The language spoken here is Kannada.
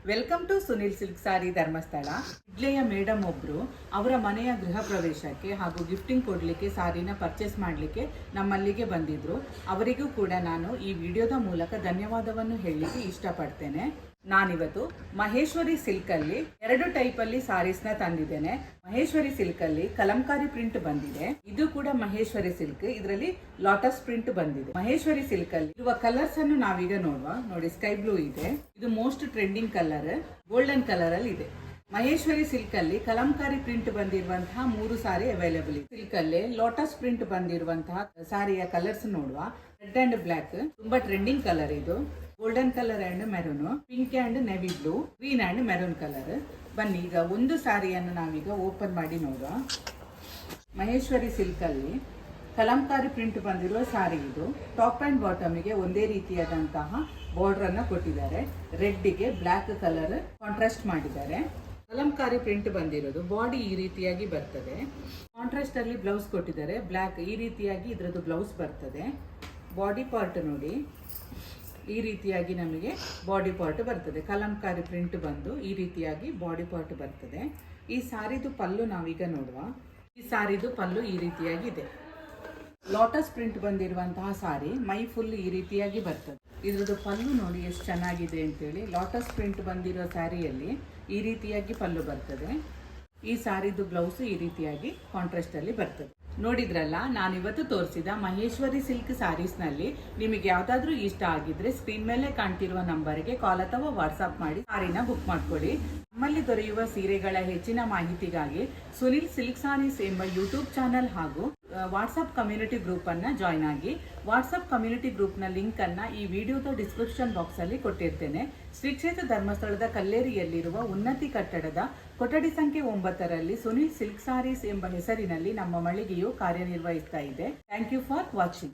Welcome to Sunil silk sari Dharmasthala. ಇಡ್ಲೆಯ ಮೇಡಮ್ ಒಬ್ರು ಅವರ ಮನೆಯ ಗೃಹ ಪ್ರವೇಶಕ್ಕೆ ಹಾಗೂ ಗಿಫ್ಟಿಂಗ್ ಕೊಡ್ಲಿಕ್ಕೆ ಸಾರಿನ ಪರ್ಚೇಸ್ ಮಾಡಲಿಕ್ಕೆ ನಮ್ಮಲ್ಲಿಗೆ ಬಂದಿದ್ರು. ಅವರಿಗೂ ಕೂಡ ನಾನು ಈ ವಿಡಿಯೋದ ಮೂಲಕ ಧನ್ಯವಾದವನ್ನು ಹೇಳಲಿಕ್ಕೆ ಇಷ್ಟಪಡ್ತೇನೆ. ನಾನಿವತ್ತು ಮಹೇಶ್ವರಿ ಸಿಲ್ಕ್ ಅಲ್ಲಿ 2 ಟೈಪ್ ಅಲ್ಲಿ ಸಾರೀಸ್ ನ ತಂದಿದ್ದೇನೆ. ಮಹೇಶ್ವರಿ ಸಿಲ್ಕ್ ಅಲ್ಲಿ ಕಲಂಕಾರಿ ಪ್ರಿಂಟ್ ಬಂದಿದೆ. ಇದು ಕೂಡ ಮಹೇಶ್ವರಿ ಸಿಲ್ಕ್, ಇದರಲ್ಲಿ ಲಾಟಸ್ ಪ್ರಿಂಟ್ ಬಂದಿದೆ. ಮಹೇಶ್ವರಿ ಸಿಲ್ಕ್ ಅಲ್ಲಿ ಇರುವ ಕಲರ್ಸ್ ಅನ್ನು ನಾವೀಗ ನೋಡುವ. ನೋಡಿ, ಸ್ಕೈ ಬ್ಲೂ ಇದೆ, ಇದು most trending colour. Golden colour ಅಲ್ಲಿ ಇದೆ. ಮಹೇಶ್ವರಿ ಸಿಲ್ಕ್ ಅಲ್ಲಿ ಕಲಂಕಾರಿ ಪ್ರಿಂಟ್ ಬಂದಿರುವಂತಹ 3 ಸಾರಿ ಅವೈಲೇಬಲ್ ಇದೆ. ಸಿಲ್ಕ್ ಅಲ್ಲಿ ಲೋಟಸ್ ಪ್ರಿಂಟ್ ಬಂದಿರುವಂತಹ ಸಾರಿಯ ಕಲರ್ಸ್ ನೋಡುವ. ರೆಡ್ ಅಂಡ್ ಬ್ಲಾಕ್ ತುಂಬಾ ಟ್ರೆಂಡಿಂಗ್ ಕಲರ್ ಇದು. Golden colour and maroon, pink and navy blue, green and maroon colour. ಬನ್ನಿ ಈಗ ಒಂದು ಸಾರಿಯನ್ನು ನಾವೀಗ ಓಪನ್ ಮಾಡಿ ನೋಡುವ. ಮಹೇಶ್ವರಿ ಸಿಲ್ಕ್ ಅಲ್ಲಿ ಕಲಂಕಾರಿ ಪ್ರಿಂಟ್ ಬಂದಿರುವ ಸಾರಿ ಇದು. ಟಾಪ್ ಅಂಡ್ ಬಾಟಮಿಗೆ ಒಂದೇ ರೀತಿಯಾದಂತಹ ಬಾರ್ಡರ್ ಅನ್ನ ಕೊಟ್ಟಿದ್ದಾರೆ. ರೆಡ್ಗೆ ಬ್ಲಾಕ್ ಕಲರ್ ಕಾಂಟ್ರಾಸ್ಟ್ ಮಾಡಿದ್ದಾರೆ. ಕಲಂಕಾರಿ ಪ್ರಿಂಟ್ ಬಂದಿರೋದು. ಬಾಡಿ ಈ ರೀತಿಯಾಗಿ ಬರ್ತದೆ. ಕಾಂಟ್ರಾಸ್ಟ್ ಅಲ್ಲಿ ಬ್ಲೌಸ್ ಕೊಟ್ಟಿದ್ದಾರೆ. ಬ್ಲಾಕ್ ಈ ರೀತಿಯಾಗಿ ಇದರದ್ದು ಬ್ಲೌಸ್ ಬರ್ತದೆ. ಬಾಡಿ ಪಾರ್ಟ್ ನೋಡಿ, ಈ ರೀತಿಯಾಗಿ ನಮಗೆ ಬಾಡಿ ಪಾರ್ಟ್ ಬರ್ತದೆ. ಕಲಂಕಾರಿ ಪ್ರಿಂಟ್ ಬಂದು ಈ ರೀತಿಯಾಗಿ ಬಾಡಿ ಪಾರ್ಟ್ ಬರ್ತದೆ. ಈ ಸಾರಿದು ಪಲ್ಲು ನಾವೀಗ ನೋಡುವ. ಈ ಸಾರಿದು ಪಲ್ಲು ಈ ರೀತಿಯಾಗಿ ಇದೆ. ಲೋಟಸ್ ಪ್ರಿಂಟ್ ಬಂದಿರುವಂತಹ ಸಾರಿ ಮೈ ಫುಲ್ ಈ ರೀತಿಯಾಗಿ ಬರ್ತದೆ. ಇದ್ರದ್ದು ಪಲ್ಲು ನೋಡಿ ಎಷ್ಟು ಚೆನ್ನಾಗಿದೆ ಅಂತೇಳಿ. ಲೋಟಸ್ ಪ್ರಿಂಟ್ ಬಂದಿರೋ ಸ್ಯಾರಿಯಲ್ಲಿ ಈ ರೀತಿಯಾಗಿ ಪಲ್ಲು ಬರ್ತದೆ. ಈ ಸಾರಿದು ಬ್ಲೌಸ್ ಈ ರೀತಿಯಾಗಿ ಕಾಂಟ್ರಾಸ್ಟ್ ಅಲ್ಲಿ ಬರ್ತದೆ. ನೋಡಿದ್ರಲ್ಲ, ನಾನಿವತ್ತು ತೋರಿಸಿದ ಮಹೇಶ್ವರಿ ಸಿಲ್ಕ್ ಸಾರೀಸ್ ನಲ್ಲಿ ನಿಮಗೆ ಯಾವ್ದಾದ್ರು ಇಷ್ಟ ಆಗಿದ್ರೆ ಸ್ಕ್ರೀನ್ ಮೇಲೆ ಕಾಣ್ತಿರುವ ನಂಬರ್ಗೆ ಕಾಲ್ ಅಥವಾ ವಾಟ್ಸ್ಆಪ್ ಮಾಡಿ ಸಾರಿನ ಬುಕ್ ಮಾಡ್ಕೊಳ್ಳಿ. ನಮ್ಮಲ್ಲಿ ದೊರೆಯುವ ಸೀರೆಗಳ ಹೆಚ್ಚಿನ ಮಾಹಿತಿಗಾಗಿ ಸುನಿಲ್ ಸಿಲ್ಕ್ ಸಾರೀಸ್ ಎಂಬ ಯೂಟ್ಯೂಬ್ ಚಾನಲ್ ಹಾಗೂ ವಾಟ್ಸ್ಆಪ್ ಕಮ್ಯುನಿಟಿ ಗ್ರೂಪ್ ಅನ್ನ ಜಾಯ್ನ್ ಆಗಿ. ವಾಟ್ಸ್ಆಪ್ ಕಮ್ಯುನಿಟಿ ಗ್ರೂಪ್ ನ ಲಿಂಕ್ ಅನ್ನ ಈ ವಿಡಿಯೋದ ಡಿಸ್ಕ್ರಿಪ್ಷನ್ ಬಾಕ್ಸ್ ಅಲ್ಲಿ ಕೊಟ್ಟಿರ್ತೇನೆ. ಶ್ರೀ ಕ್ಷೇತ್ರ ಧರ್ಮಸ್ಥಳದ ಕಲ್ಲೇರಿಯಲ್ಲಿರುವ ಉನ್ನತಿ ಕಟ್ಟಡದ ಕೊಠಡಿ ಸಂಖ್ಯೆ 9ರಲ್ಲಿ ಸುನಿಲ್ ಸಿಲ್ಕ್ ಸಾರೀಸ್ ಎಂಬ ಹೆಸರಿನಲ್ಲಿ ನಮ್ಮ ಮಳಿಗೆಯು ಕಾರ್ಯನಿರ್ವಹಿಸ್ತಾ ಇದೆ. Thank you for watching.